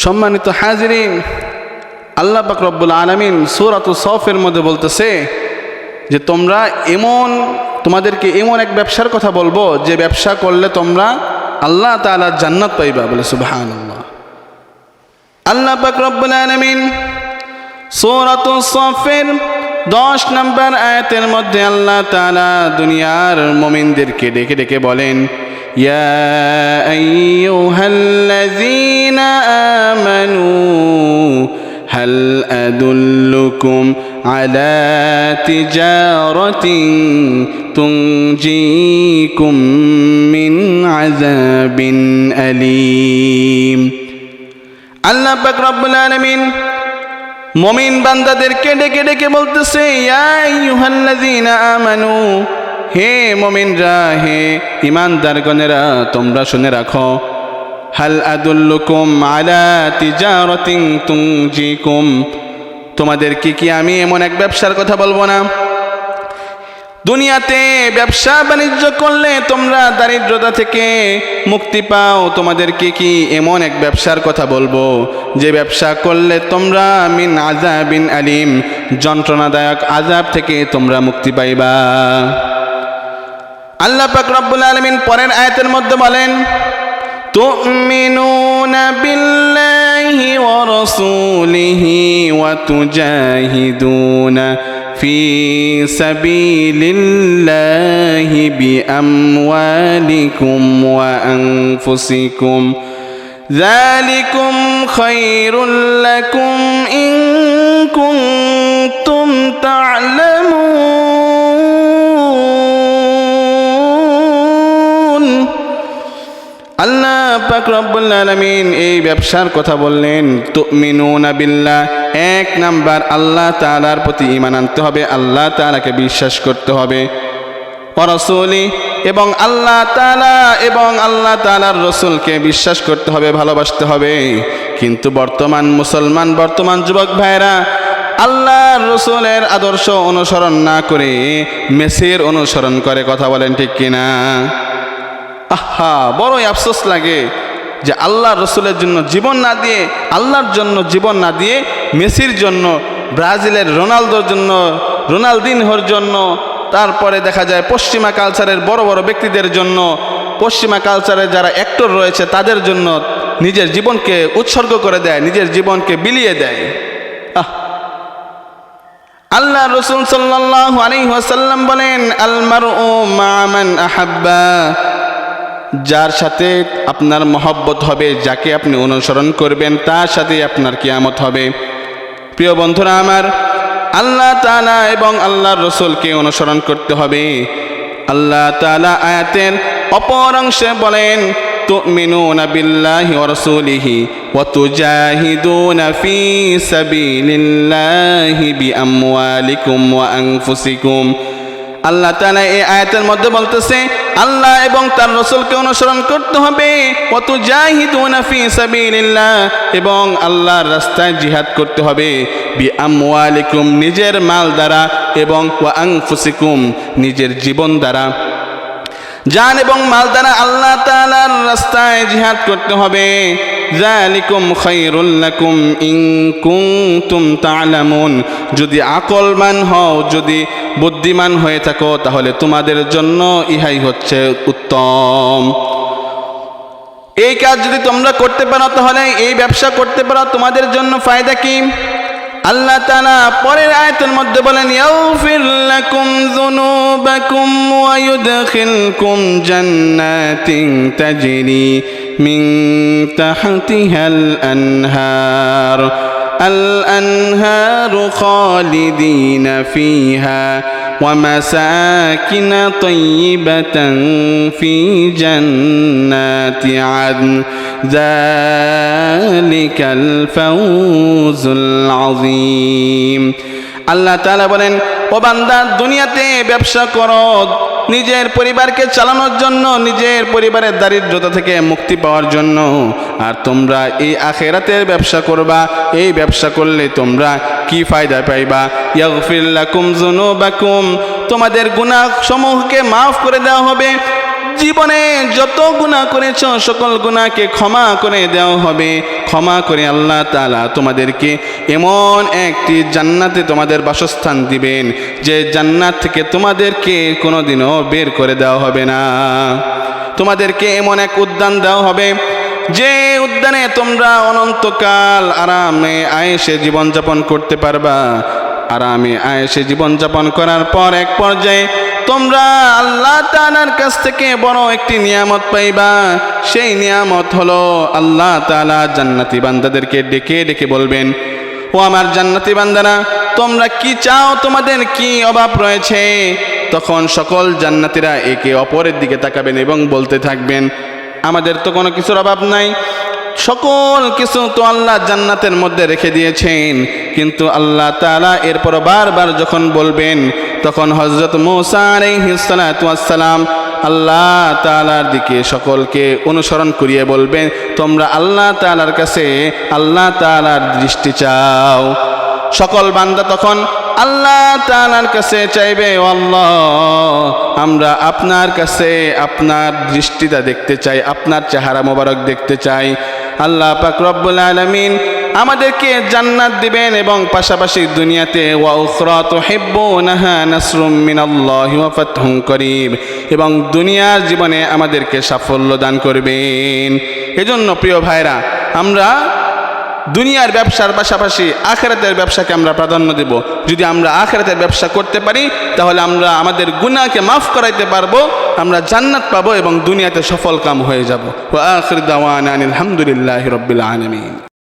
সম্মানিত হাজিরিন, আল্লাহ পাক রব্বুল আলামিন সূরাতুস সফের মধ্যে বলতেছে যে তোমাদেরকে এমন এক ব্যবসার কথা বলবো যে ব্যবসা করলে তোমরা আল্লাহ তাআলার জান্নাত পাইবা। বলে সুবহানাল্লাহ। আল্লাহ পাক রব্বুল আলামিন সূরাতুস সফের 10 নম্বর আয়াতের মধ্যে আল্লাহ তাআলা দুনিয়ার মুমিনদেরকে ডেকে ডেকে বলেন, ইয়া আইয়ুহাল্লাযীনা আমানু হাল আদুল্লুকুম আলা তিজারাতিন তুনজিকুম মিন আযাবিন আলীম। আল্লাহ পাক রব্বুল আলামিন মুমিন বান্দাদেরকে ডেকে ডেকে বলতেছে, ইয়া আইয়ুহাল্লাযীনা আমানু, হে মুমিনরা, হে ঈমানদারগণেরা, তোমরা শুনে রাখো, হাল আদুল্লুকুম আলা তিজারাতিন তুনজিকুম, তোমাদেরকে কি আমি এমন এক ব্যবসার কথা বলবো না? দুনিয়াতে ব্যবসা বাণিজ্য করলে তোমরা দারিদ্রতা থেকে মুক্তি পাও। তোমাদেরকে কি এমন এক ব্যবসার কথা বলবো যে ব্যবসা করলে তোমরা মিন আযাবিন আলীম, যন্ত্রণাদায়ক আযাব থেকে তোমরা মুক্তি পাইবা। আল্লাহ পাক রব্বুল আলামিন পরের আয়াতের মধ্যে বলেন, তুমিনুনা বিল্লাহি ওয়া রাসূলিহি ওয়া তুজাহিদুনা ফি সাবিলিল্লাহি বিআমওয়ালিকুম ওয়া আনফুসিকুম যালিকুম খায়রুল লাকুম ইন কুনতুম তা'লামুন। আল্লাহ পাক রব্বুল আলামিন এই ব্যবসার কথা বললেন। তুমিনুনা বিল্লাহ, এক নাম্বার আল্লাহ তাআলার প্রতি ঈমান আনতে হবে, আল্লাহ তাআলাকে বিশ্বাস করতে হবে। ওয়া রাসূলি, এবং আল্লাহ তাআলা এবং আল্লাহ তাআলার রাসূলকে বিশ্বাস করতে হবে, ভালোবাসতে হবে। কিন্তু বর্তমান মুসলমান, বর্তমান যুবক ভাইরা আল্লাহর রাসূলের আদর্শ অনুসরণ না করে মেসির অনুসরণ করে। কথা বলেন ঠিক কিনা? আহা, বড়ই আফসোস লাগে যে আল্লাহর রাসূলের জন্য জীবন না দিয়ে, আল্লাহর জন্য জীবন না দিয়ে মেসির জন্য, ব্রাজিলের রোনালদোর জন্য, রোনালদিনহোর জন্য, তারপরে দেখা যায় পশ্চিমা কালচারের বড় বড় ব্যক্তিদের জন্য, পশ্চিমা কালচারের যারা অ্যাক্টর রয়েছে তাদের জন্য নিজের জীবনকে উৎসর্গ করে দেয়, নিজের জীবনকে বিলিয়ে দেয়। আল্লাহ রাসূল সাল্লাল্লাহু আলাইহি ওয়াসাল্লাম বলেন, আল মারউ মা মান আহাব্বা, যার সাথে আপনার মহব্বত হবে, যাকে আপনি অনুসরণ করবেন, তার সাথে আপনার কিয়ামত হবে। প্রিয় বন্ধুরা আমার, আল্লাহ তাআলা এবং আল্লাহর রাসূলকে অনুসরণ করতে হবে। আল্লাহ তাআলা আয়াতের অপর অংশে বলেন, তুমিনুনা বিল্লাহি ওয়া রাসূলিহি ওয়া তুজাহিদুনা ফি সাবিলিল্লাহি বিআমওয়ালিকুম ওয়া আনফুসিকুম। আল্লাহ তাআলা এই আয়াতের মধ্যে বলতেছে, আল্লাহ এবং তার রাসূলকে অনুসরণ করতে হবে। ওয়া তুজাহিদুনা ফি সাবিলিল্লাহ, এবং আল্লাহর রাস্তায় জিহাদ করতে হবে। বিআমওয়ালিকুম, নিজের মাল দ্বারা, এবং ওয়া আনফুসিকুম, নিজের জীবন দ্বারা। জান এবং মাল দ্বারা আল্লাহ তাআলার রাস্তায় জিহাদ করতে হবে। যালিকুম খায়রুল লাকুম ইন কুনতুম তা'লামুন, যদি আকলমান হও, যদি বুদ্ধিমান হয়ে থাকো, তাহলে তোমাদের জন্য ইহাই হচ্ছে উত্তম। এই কাজ যদি তোমরা করতে পারো, তাহলে এই ব্যবসা করতে পারো, তোমাদের জন্য ফায়দা কি? আল্লাহ তাআলা পরের আয়াতের মধ্যে বলেন, ইয়াগফির লাকুম যুনুবাকুম ওয়া ইউদখিলকুম জান্নাতিন তাজরি মিন তাহতিহাল আনহার, আল আনহারু খালিদিনা ফিহা ওয়া মাসাকিন তাইয়িবাতান ফি জান্নাতি আদন, যালিকাল ফাওজুল আযীম। আল্লাহ তাআলা বলেন, ও বান্দা, দুনিয়াতে ব্যবসা করো নিজের পরিবারকে চালানোর জন্য, নিজের পরিবারের দারিদ্রতা থেকে মুক্তি পাওয়ার জন্য। আর তোমরা এই আখিরাতের ব্যবসা করবা। এই ব্যবসা করলে তোমরা কি ফায়দা পাইবা? ইয়াগফির লাকুম যুনুবাকুম, তোমাদের গুনাহ সমূহকে মাফ করে দেওয়া হবে। জীবনে যত গুনাহ করেছো সকল গুনাহকে ক্ষমা করে দেওয়া হবে। ক্ষমা করে আল্লাহ তাআলা তোমাদেরকে এমন একটি জান্নাতে তোমাদের বাসস্থান দিবেন যে জান্নাত থেকে তোমাদেরকে কোনোদিনও বের করে দেওয়া হবে না। তোমাদেরকে এমন এক উদ্যান দেওয়া হবে যে উদ্যানে তোমরা অনন্তকাল আরামে আয়েশে জীবনযাপন করতে পারবা। আরামে আয়েশে জীবনযাপন করার পর এক পর্যায়ে তোমরা আল্লাহ তাআলার কাছ থেকে বড় একটি নিয়ামত পাইবা। সেই নিয়ামত হলো আল্লাহ তাআলা জান্নাতি বান্দাদেরকে ডেকে ডেকে বলবেন, ও আমার জান্নাতি বান্দারা, তোমরা কি চাও, তোমাদের কি অভাব রয়েছে? তখন সকল জান্নাতীরা একে অপরের দিকে তাকাবেন এবং বলতে থাকবেন, আমাদের তো কোনো কিছুর অভাব নাই, সকল কিছু তো আল্লাহ জান্নাতের মধ্যে রেখে দিয়েছেন। কিন্তু আল্লাহ তাআলা এরপর বারবার যখন বলবেন, তখন হযরত মূসা আলাইহিস সালাতু ওয়াস সালাম আল্লাহ তাআলার দিকে সকলকে অনুসরণ করিয়ে বলবেন, তোমরা আল্লাহ তাআলার কাছে আল্লাহ তাআলার দৃষ্টি চাও। সকল বান্দা তখন আল্লাহ তাআলার কাছে চাইবে, ও আল্লাহ, আমরা আপনার কাছে আপনার দৃষ্টিটা দেখতে চাই, আপনার চেহারা মোবারক দেখতে চাই। আল্লাহ পাক রব্বুল আলামিন আমাদেরকে জান্নাত দিবেন এবং পাশাপাশি দুনিয়াতে ওয়া উখরা তুহিব্বুনাহা নাসরুম মিনাল্লাহি ওয়া ফাতহুন করিব, এবং দুনিয়ার জীবনে আমাদেরকে সাফল্য দান করবেন। এজন্য প্রিয় ভাইরা, আমরা দুনিয়ার ব্যবসার পাশাপাশি আখিরাতের ব্যবসাকে আমরা প্রাধান্য দেব। যদি আমরা আখিরাতের ব্যবসা করতে পারি তাহলে আমরা আমাদের গুনাহকে মাফ করাইতে পারবো, আমরা জান্নাত পাবো এবং দুনিয়াতে সফল কাম হয়ে যাব। ওয়া আখির দাওয়ানা আলহামদুলিল্লাহি রাব্বিল আলামিন।